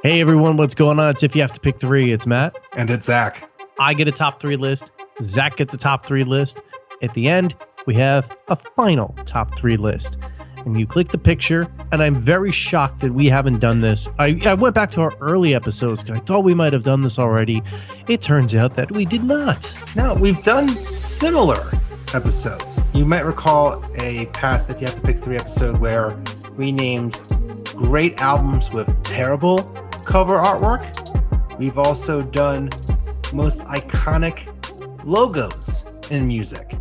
Hey everyone, what's going on? It's If You Have to Pick Three. It's Matt. And it's Zach. I get a top three list. Zach gets a top three list. At the end, we have a final top three list. And you click the picture, and I'm very shocked that we haven't done this. I went back to our early episodes because I thought we might have done this already. It turns out that we did not. No, we've done similar episodes. You might recall a past If You Have to Pick Three episode where we named great albums with terrible cover artwork. We've also done most iconic logos in music,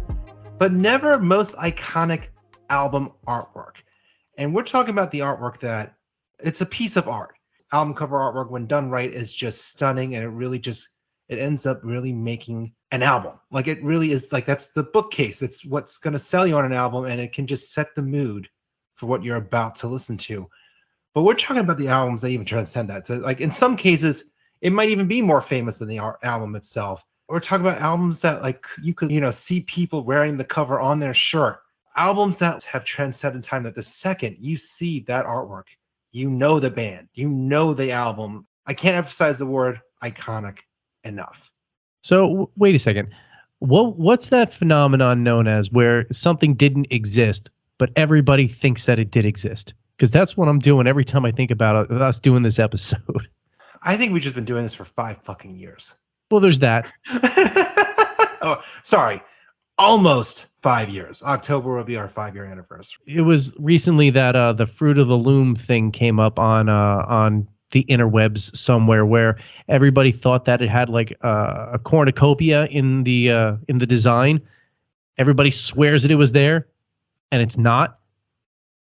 but never most iconic album artwork. And we're talking about the artwork that it's a piece of art. Album cover artwork, when done right, is just stunning, and it ends up really making an album. Like, it really is, like, that's the bookcase. It's what's going to sell you on an album, and it can just set the mood for what you're about to listen to. But we're talking about the albums that even transcend that. So, like, in some cases, it might even be more famous than the album itself. We're talking about albums that, like, you could, see people wearing the cover on their shirt. Albums that have transcended time, that the second you see that artwork, you know the band, you know the album. I can't emphasize the word iconic enough. So wait a second. What's that phenomenon known as where something didn't exist, but everybody thinks that it did exist? Because that's what I'm doing every time I think about us doing this episode. I think we've just been doing this for 5 fucking years. Well, there's that. Oh, sorry. Almost 5 years. October will be our 5-year anniversary. It was recently that the Fruit of the Loom thing came up on the interwebs somewhere, where everybody thought that it had like a cornucopia in the design. Everybody swears that it was there, and it's not.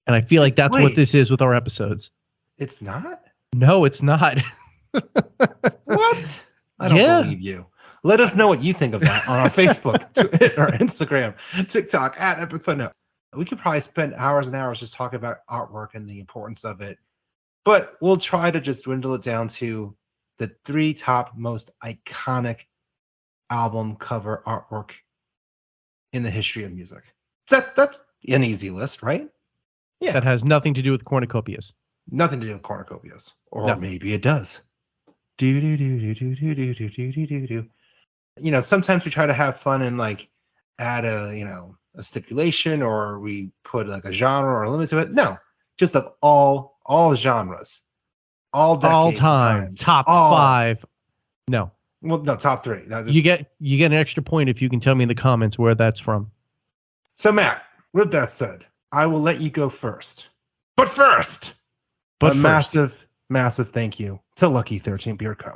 And I feel like that's what this is with our episodes. It's not? No, it's not. What? I don't believe you. Let us know what you think of that on our Facebook, Twitter, Instagram, TikTok, at Epic Footnote. We could probably spend hours and hours just talking about artwork and the importance of it. But we'll try to just dwindle it down to the 3 top most iconic album cover artwork in the history of music. That's an easy list, right? Yeah. That has nothing to do with cornucopias. Nothing to do with cornucopias. Or No. Maybe it does. Sometimes we try to have fun and like add a stipulation, or we put like a genre or a limit to it. No, just of all genres, all decades, all time, top 5. No. Well, no, top 3. You get an extra point if you can tell me in the comments where that's from. So Matt, with that said, I will let you go first. But first, massive thank you to Lucky 13 Beard Co.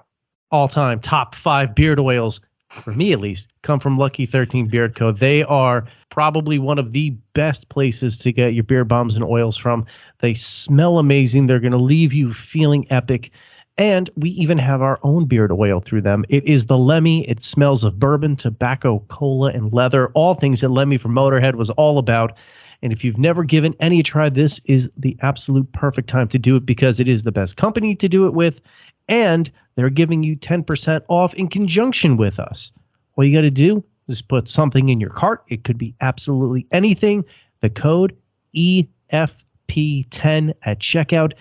All time top 5 beard oils, for me at least, come from Lucky 13 Beard Co. They are probably one of the best places to get your beard balms and oils from. They smell amazing. They're going to leave you feeling epic. And we even have our own beard oil through them. It is the Lemmy. It smells of bourbon, tobacco, cola, and leather. All things that Lemmy from Motorhead was all about. And if you've never given any a try, this is the absolute perfect time to do it, because it is the best company to do it with. And they're giving you 10% off in conjunction with us. All you got to do is put something in your cart. It could be absolutely anything. The code EFP10 at checkout.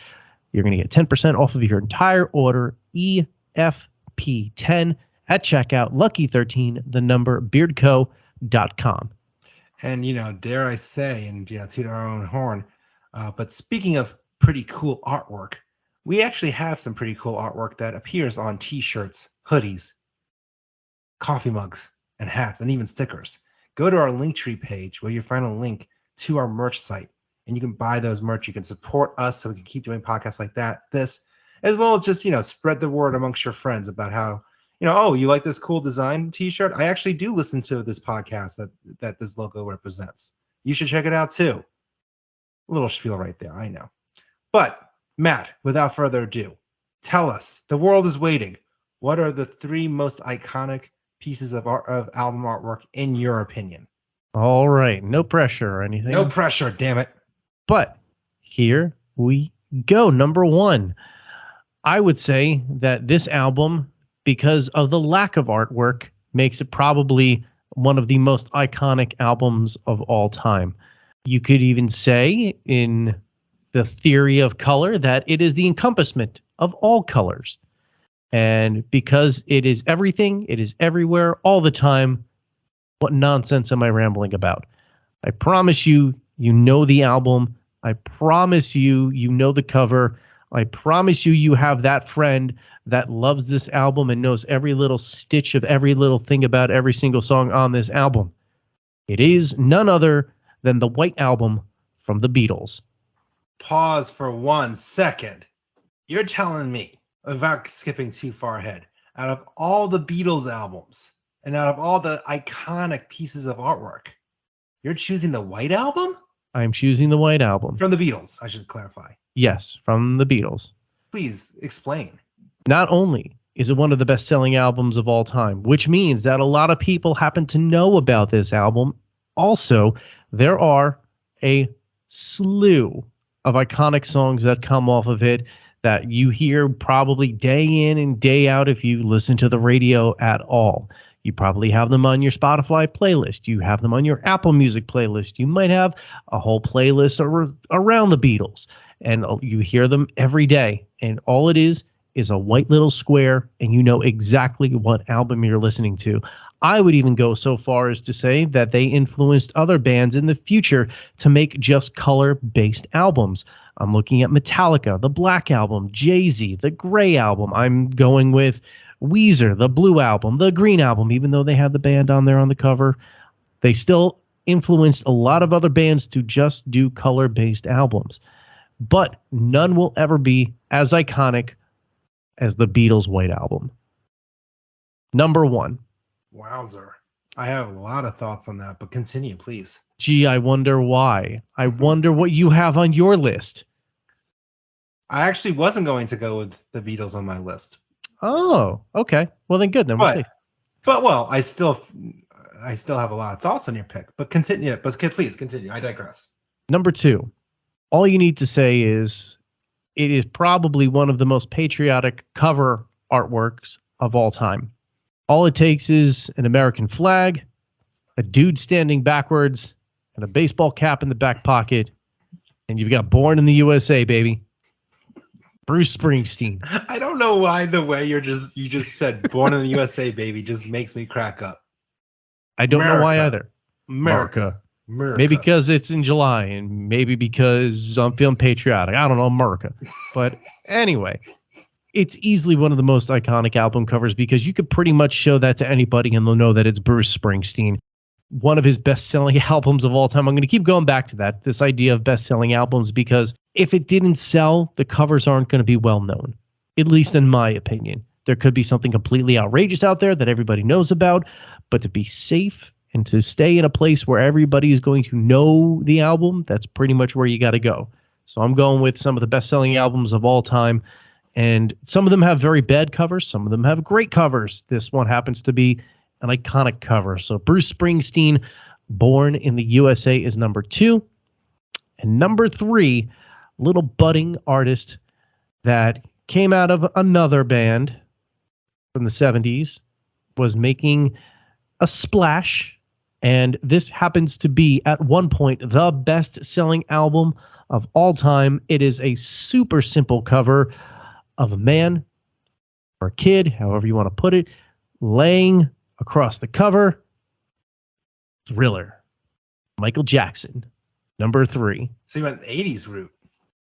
You're going to get 10% off of your entire order. EFP10 at checkout. Lucky 13, the number, beardco.com. And, dare I say, and, toot our own horn, but speaking of pretty cool artwork, we actually have some pretty cool artwork that appears on t-shirts, hoodies, coffee mugs, and hats, and even stickers. Go to our Linktree page where you find a link to our merch site, and you can buy those merch. You can support us so we can keep doing podcasts like this, as well as just, spread the word amongst your friends about how, oh, you like this cool design t-shirt? I actually do listen to this podcast that this logo represents. You should check it out too. A little spiel right there, I know. But Matt, without further ado, tell us, the world is waiting. What are the 3 most iconic pieces of album artwork in your opinion? All right. No pressure or anything. No pressure, damn it. But here we go. Number 1. I would say that this album, because of the lack of artwork, makes it probably one of the most iconic albums of all time. You could even say, in the theory of color, that it is the encompassment of all colors. And because it is everything, it is everywhere, all the time, what nonsense am I rambling about? I promise you, you know the album. I promise you, you know the cover. I promise you, you have that friend that loves this album and knows every little stitch of every little thing about every single song on this album. It is none other than the White Album from the Beatles. Pause for 1 second. You're telling me, without skipping too far ahead, out of all the Beatles albums and out of all the iconic pieces of artwork, you're choosing the White Album? I'm choosing the White Album. From the Beatles, I should clarify. Yes, from the Beatles. Please explain. Not only is it one of the best-selling albums of all time, which means that a lot of people happen to know about this album. Also, there are a slew of iconic songs that come off of it that you hear probably day in and day out if you listen to the radio at all. You probably have them on your Spotify playlist. You have them on your Apple Music playlist. You might have a whole playlist around the Beatles, and you hear them every day. And all it is a white little square, and you know exactly what album you're listening to. I would even go so far as to say that they influenced other bands in the future to make just color-based albums. I'm looking at Metallica, the Black Album, Jay-Z, the Gray Album. I'm going with Weezer, the Blue Album, the Green Album, even though they had the band on there on the cover. They still influenced a lot of other bands to just do color-based albums. But none will ever be as iconic as the Beatles' White Album. Number 1. Wowzer. I have a lot of thoughts on that, but continue, please. Gee, I wonder why. I wonder what you have on your list. I actually wasn't going to go with the Beatles on my list. Oh, okay. Well, then good. Then we'll see. But well, I still have a lot of thoughts on your pick. But continue. But please continue. I digress. Number 2. All you need to say is it is probably one of the most patriotic cover artworks of all time. All it takes is an American flag, a dude standing backwards, and a baseball cap in the back pocket, and you've got Born in the USA, baby. Bruce Springsteen. I don't know why the way you just said Born in the USA, baby, just makes me crack up. I don't know why either. America. Maybe because it's in July, and maybe because I'm feeling patriotic. I don't know, America. But anyway, it's easily one of the most iconic album covers because you could pretty much show that to anybody and they'll know that it's Bruce Springsteen. One of his best-selling albums of all time. I'm going to keep going back to that, this idea of best-selling albums, because if it didn't sell, the covers aren't going to be well-known, at least in my opinion. There could be something completely outrageous out there that everybody knows about, but to be safe and to stay in a place where everybody is going to know the album, that's pretty much where you got to go. So I'm going with some of the best-selling albums of all time, and some of them have very bad covers. Some of them have great covers. This one happens to be an iconic cover. So Bruce Springsteen, Born in the USA is number 2. And number 3, little budding artist that came out of another band from the 70s, was making a splash. And this happens to be, at one point, the best-selling album of all time. It is a super simple cover of a man or a kid, however you want to put it, laying across the cover. Thriller. Michael Jackson, number 3. So you went the 80s route.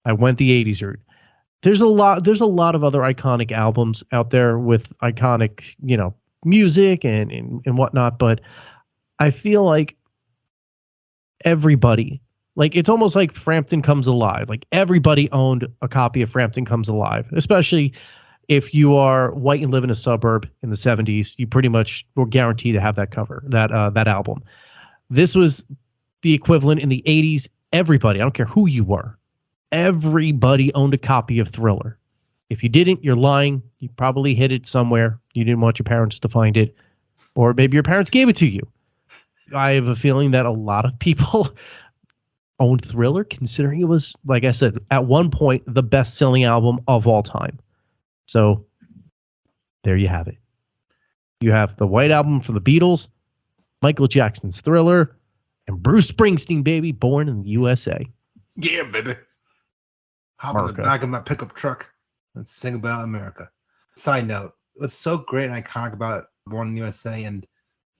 I went the 80s route. There's a lot of other iconic albums out there with iconic, music and whatnot, but I feel like everybody, like it's almost like Frampton Comes Alive. Like everybody owned a copy of Frampton Comes Alive, especially if you are white and live in a suburb in the 70s. You pretty much were guaranteed to have that cover, that album. This was the equivalent in the 80s. Everybody, I don't care who you were, everybody owned a copy of Thriller. If you didn't, you're lying. You probably hid it somewhere. You didn't want your parents to find it, or maybe your parents gave it to you. I have a feeling that a lot of people owned Thriller, considering it was, like I said, at one point, the best-selling album of all time. So there you have it. You have the White Album from the Beatles, Michael Jackson's Thriller, and Bruce Springsteen, baby, Born in the USA. Yeah, baby. Hop in the back of my pickup truck. Let's sing about America. Side note, what's so great and iconic about Born in the USA and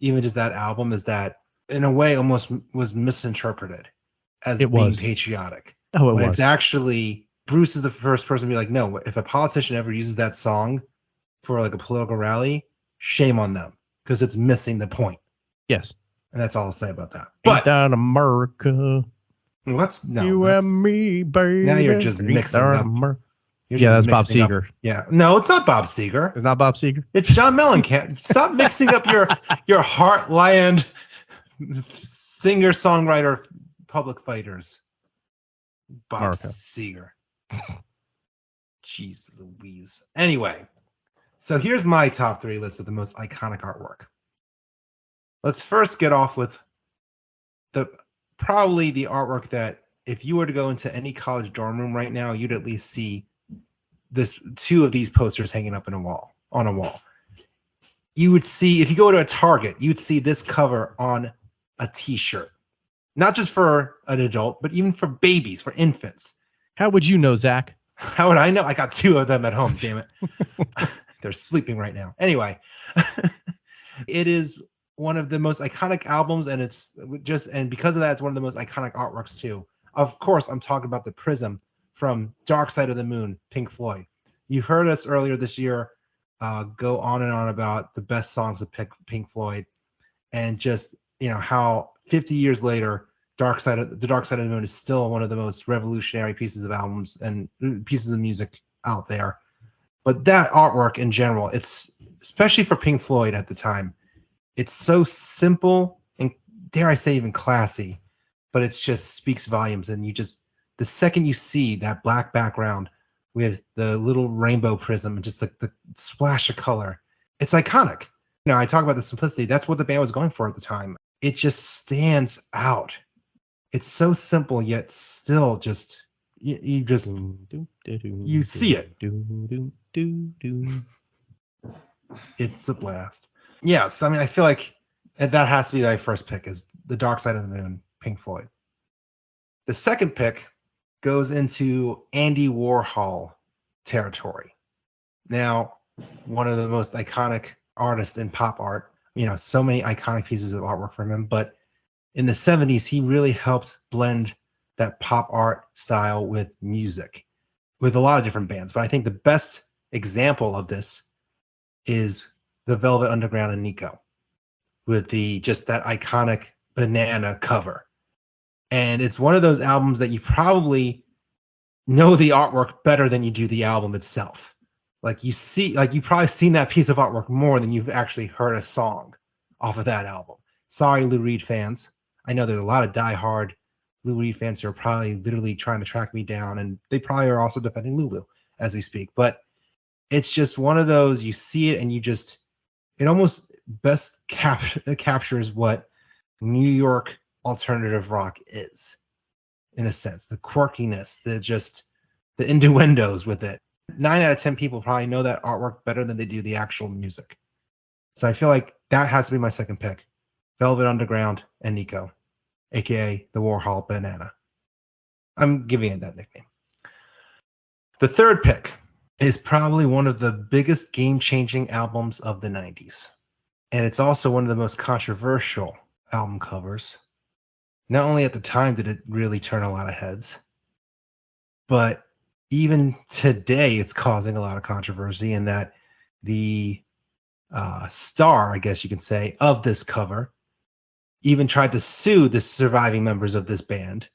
even just that album is that, in a way, almost was misinterpreted as being patriotic. Oh, it when was. It's actually, Bruce is the first person to be like, no, if a politician ever uses that song for like a political rally, shame on them, because it's missing the point. Yes. And that's all I'll say about that. But that America. You and me, baby. Now you're just mixing up. That's Bob Seger. Yeah. No, it's not Bob Seger. It's not Bob Seger. It's John Mellencamp. Stop mixing up your Heartland singer-songwriter public fighters. Bob Seger. Jeez Louise. Anyway, so here's my top 3 list of the most iconic artwork. Let's first get off with probably the artwork that if you were to go into any college dorm room right now, you'd at least see two of these posters hanging up on a wall. You would see, if you go to a Target, you'd see this cover on a t-shirt. Not just for an adult, but even for babies, for infants. How would you know, Zach? How would I know? I got 2 of them at home, damn it. They're sleeping right now. Anyway, it is one of the most iconic albums, and because of that, it's one of the most iconic artworks too. Of course, I'm talking about the Prism from Dark Side of the Moon, Pink Floyd. You heard us earlier this year go on and on about the best songs of Pink Floyd, and just how 50 years later, the Dark Side of the Moon is still one of the most revolutionary pieces of albums and pieces of music out there. But that artwork in general, it's especially for Pink Floyd at the time, it's so simple and, dare I say, even classy, but it just speaks volumes. And the second you see that black background with the little rainbow prism and just the splash of color, it's iconic. I talk about the simplicity. That's what the band was going for at the time. It just stands out. It's so simple, yet still just, you see it. It's a blast. Yes, I feel like that has to be my first pick, is The Dark Side of the Moon, Pink Floyd. The second pick goes into Andy Warhol territory. Now, one of the most iconic artists in pop art, so many iconic pieces of artwork from him, but in the 70s, he really helped blend that pop art style with music, with a lot of different bands. But I think the best example of this is the Velvet Underground and Nico, with that iconic banana cover. And it's one of those albums that you probably know the artwork better than you do the album itself. You've probably seen that piece of artwork more than you've actually heard a song off of that album. Sorry, Lou Reed fans. I know there's a lot of diehard Lou Reed fans who are probably literally trying to track me down, and they probably are also defending Lulu as we speak. But it's just one of those, you see it and it almost best captures what New York alternative rock is, in a sense. The quirkiness, the innuendos with it. 9 out of 10 people probably know that artwork better than they do the actual music. So I feel like that has to be my second pick. Velvet Underground and Nico, aka the Warhol Banana. I'm giving it that nickname. The third pick is probably one of the biggest game-changing albums of the 90s. And it's also one of the most controversial album covers. Not only at the time did it really turn a lot of heads, but even today it's causing a lot of controversy, in that the star, I guess you can say, of this cover even tried to sue the surviving members of this band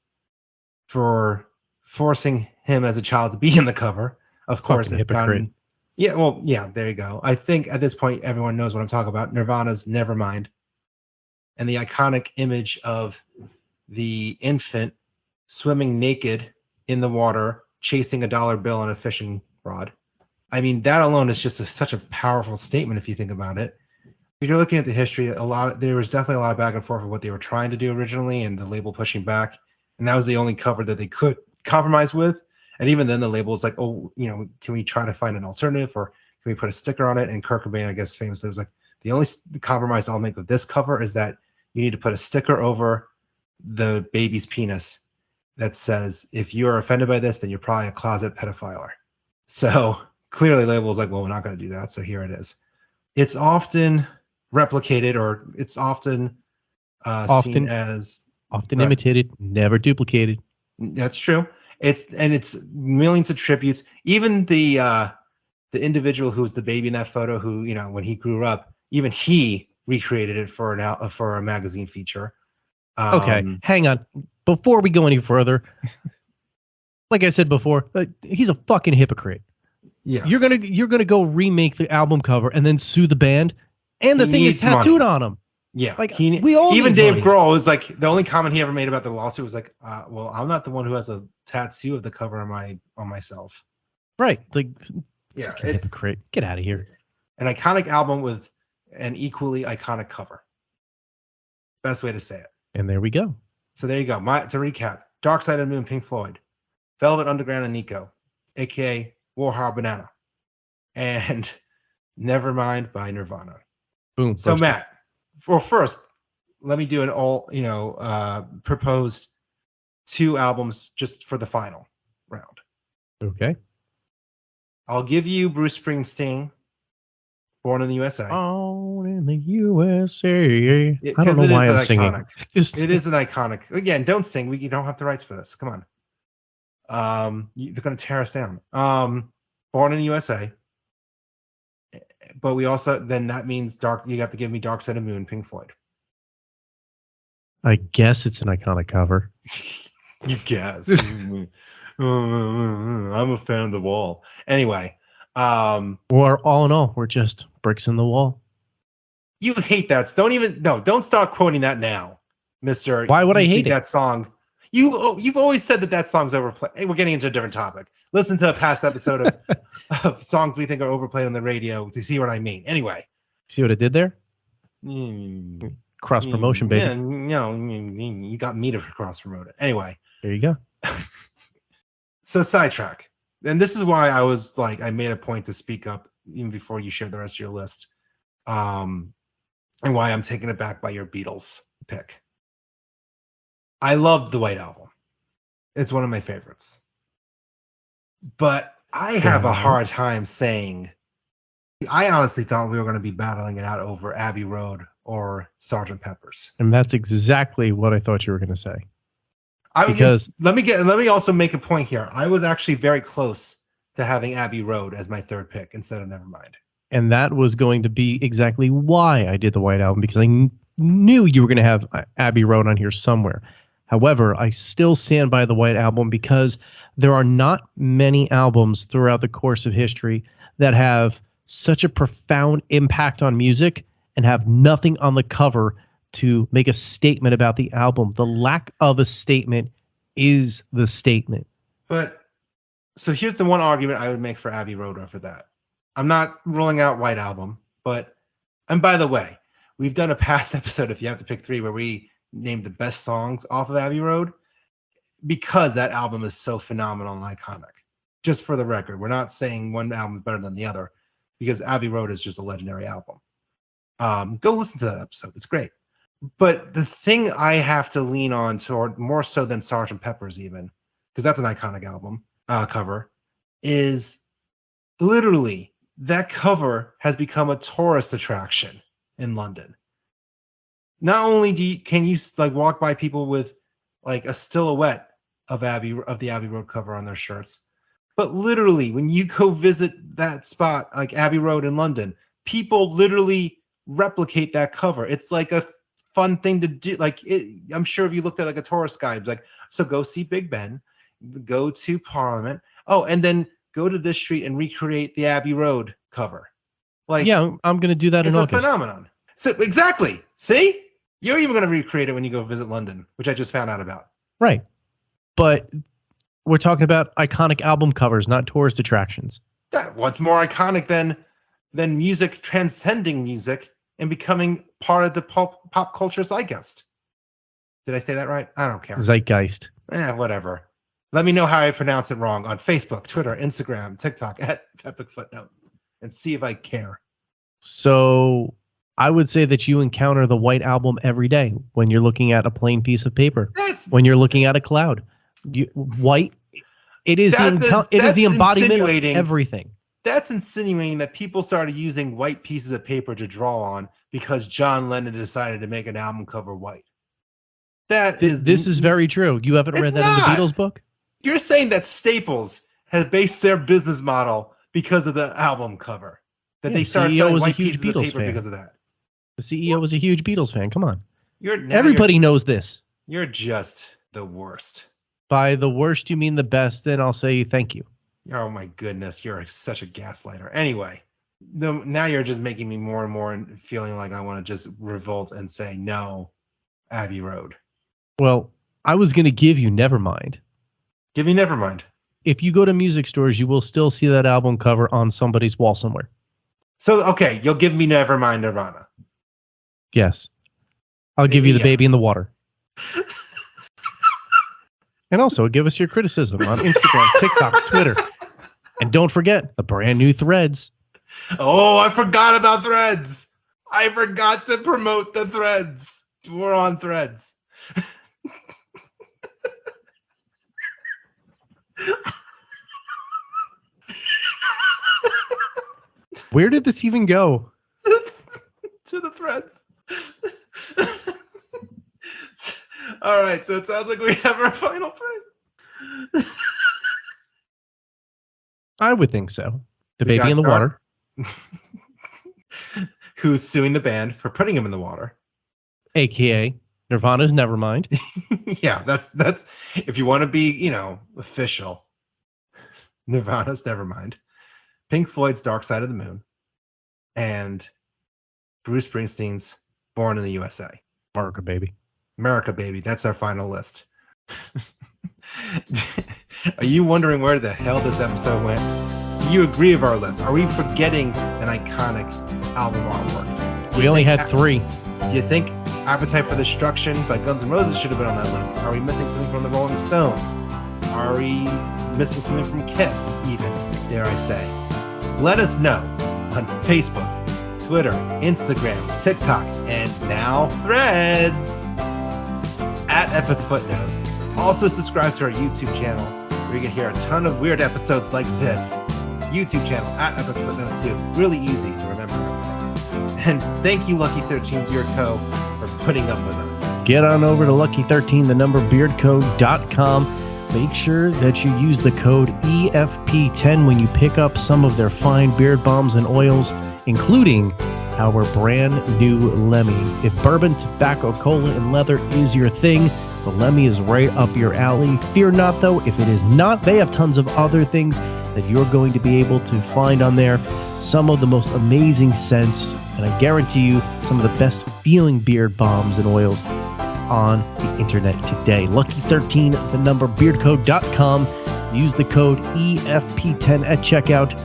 for forcing him as a child to be in the cover. Of course, it's done. Yeah, well, yeah, there you go. I think at this point, everyone knows what I'm talking about. Nirvana's Nevermind. And the iconic image of the infant swimming naked in the water, chasing a dollar bill on a fishing rod. That alone is just such a powerful statement if you think about it. If you're looking at the history, there was definitely a lot of back and forth of what they were trying to do originally, and the label pushing back. And that was the only cover that they could compromise with. And even then, the label was like, "Oh, can we try to find an alternative, or can we put a sticker on it?" And Kurt Cobain, I guess, famously was like, "The only compromise I'll make with this cover is that you need to put a sticker over the baby's penis that says, if you're offended by this, then you're probably a closet pedophiler." So clearly label's like, well, we're not going to do that. So here it is. It's often replicated, or it's often seen as often imitated, never duplicated. That's true. It's millions of tributes. Even the individual who was the baby in that photo, who, you know, when he grew up, even he recreated it for a magazine feature. Okay, hang on. Before we go any further, like I said before, he's a fucking hypocrite. Yes. You're gonna go remake the album cover and then sue the band, and the thing is tattooed on him. Yeah, like we all even Dave money. Grohl was like, the only comment he ever made about the lawsuit was like, "Well, I'm not the one who has a tattoo of the cover on myself." Right? Like, yeah, it's hypocrite. Get out of here. An iconic album with an equally iconic cover. Best way to say it. And there we go. So there you go. To recap: Dark Side of the Moon, Pink Floyd; Velvet Underground and Nico, aka Warhol Banana; and Nevermind by Nirvana. Boom. So Matt. Well, first, let me do proposed 2 albums just for the final round. Okay. I'll give you Bruce Springsteen, Born in the U.S.A. Born in the U.S.A. I don't know why I'm singing. It is an iconic. Again, don't sing. You don't have the rights for this. Come on. They're going to tear us down. Born in the U.S.A. But we also, then that means you have to give me Dark Side of the Moon, Pink Floyd. I guess it's an iconic cover. You guess. I'm a fan of the Wall. Anyway. Or all in all, we're just bricks in the wall. You hate that. Don't start quoting that now, Mr. Why would I hate that song? You've always said that song's overplayed. Hey, we're getting into a different topic. Listen to a past episode of songs we think are overplayed on the radio to see what I mean. Anyway. See what I did there? Cross promotion, baby. Yeah, no, you got me to cross promote it. Anyway. There you go. So sidetrack. And this is why I was like, I made a point to speak up even before you shared the rest of your list. And why I'm taken aback by your Beatles pick. I loved the White Album. It's one of my favorites. But I have a hard time saying, I honestly thought we were going to be battling it out over Abbey Road or Sgt. Pepper's. And that's exactly what I thought you were going to say. Let me also make a point here. I was actually very close to having Abbey Road as my 3rd pick instead of Nevermind. And that was going to be exactly why I did the White Album, because I knew you were going to have Abbey Road on here somewhere. However, I still stand by the White Album because there are not many albums throughout the course of history that have such a profound impact on music and have nothing on the cover to make a statement about the album. The lack of a statement is the statement. But so here's the one argument I would make for Abbey Road over that. I'm not ruling out White Album, and by the way, we've done a past episode, if you have to pick 3, where we named the best songs off of Abbey Road because that album is so phenomenal and iconic. Just for the record, we're not saying one album is better than the other because Abbey Road is just a legendary album. Go listen to that episode. It's great. But the thing I have to lean on toward more so than Sgt. Pepper's even, because that's an iconic album cover, is literally that cover has become a tourist attraction in London. Not only can you like walk by people with like a silhouette of the Abbey Road cover on their shirts, but literally when you go visit that spot like Abbey Road in London, people literally replicate that cover. It's like a fun thing to do. Like I'm sure if you looked at like a tourist guide, like, so go see Big Ben, go to Parliament, and then go to this street and recreate the Abbey Road cover. Like, yeah, I'm going to do that in August. It's a phenomenon. So exactly. See, you're even going to recreate it when you go visit London, which I just found out about. Right. But we're talking about iconic album covers, not tourist attractions. What's more iconic than music transcending music and becoming part of the pop culture zeitgeist? Did I say that right? I don't care. Zeitgeist. Whatever. Let me know how I pronounce it wrong on Facebook, Twitter, Instagram, TikTok at Epic Footnote, and see if I care. So I would say that you encounter the White Album every day when you're looking at a plain piece of paper. When you're looking at a cloud. White It is it is the embodiment of everything. That's insinuating that people started using white pieces of paper to draw on because John Lennon decided to make an album cover white. This is very true. You haven't read that in the Beatles book? You're saying that Staples has based their business model because of the album cover. That they started selling white pieces of paper because of that. The CEO was a huge Beatles fan. Come on. Everybody knows this. You're just the worst. By the worst, you mean the best, then I'll say thank you. Oh my goodness, you're such a gaslighter. Anyway, now you're just making me more and more feeling like I want to just revolt and say no, Abbey Road. Well, I was going to give you Nevermind. Give me Nevermind. If you go to music stores, you will still see that album cover on somebody's wall somewhere. So, okay, you'll give me Nevermind Nirvana. Yes. I'll give you The Baby in the Water. And also give us your criticism on Instagram, TikTok, Twitter. And don't forget the brand new Threads. Oh, I forgot about Threads. I forgot to promote the Threads. We're on Threads. Where did this even go? To the Threads. All right, so it sounds like we have our final friend. I would think so. The Baby in the Water. Who's suing the band for putting him in the water. AKA Nirvana's Nevermind. Yeah, that's if you want to be, official. Nirvana's Nevermind. Pink Floyd's Dark Side of the Moon. And Bruce Springsteen's Born in the U.S.A. America, baby. America, baby. That's our final list. Are you wondering where the hell this episode went? Do you agree with our list? Are we forgetting an iconic album artwork? We only had 3. Do you think Appetite for Destruction by Guns N' Roses should have been on that list? Are we missing something from the Rolling Stones? Are we missing something from Kiss, even, dare I say? Let us know on Facebook, Twitter, Instagram, TikTok, and now Threads at Epic Footnote. Also subscribe to our YouTube channel where you can hear a ton of weird episodes like this. YouTube channel at Epic Footnote 2. Really easy to remember everything. And thank you, Lucky 13 Beard Co. for putting up with us. Get on over to lucky13beardco.com. Make sure that you use the code EFP10 when you pick up some of their fine beard balms and oils, including our brand new Lemmy. If bourbon, tobacco, cola, and leather is your thing, the Lemmy is right up your alley. Fear not, though, if it is not, they have tons of other things that you're going to be able to find on there. Some of the most amazing scents, and I guarantee you some of the best feeling beard balms and oils on the internet today. Lucky13, the number beardco.com. Use the code EFP10 at checkout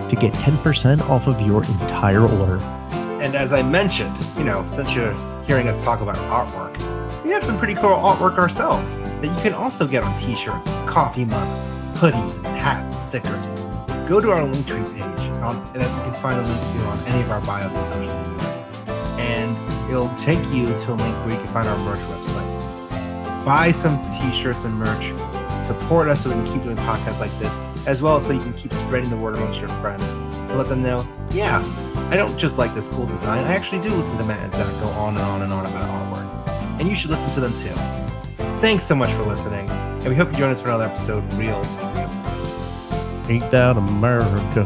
to get 10% off of your entire order. And as I mentioned, since you're hearing us talk about artwork, we have some pretty cool artwork ourselves that you can also get on t-shirts, coffee mugs, hoodies, hats, stickers. Go to our Linktree page that you can find a link to on any of our bios on social media. And it'll take you to a link where you can find our merch website. Buy some t-shirts and merch. Support us so we can keep doing podcasts like this, as well as so you can keep spreading the word amongst your friends and let them know, yeah, I don't just like this cool design. I actually do listen to Matt and Zach go on and on and on about artwork. And you should listen to them too. Thanks so much for listening, and we hope you join us for another episode real soon. Ain't that America?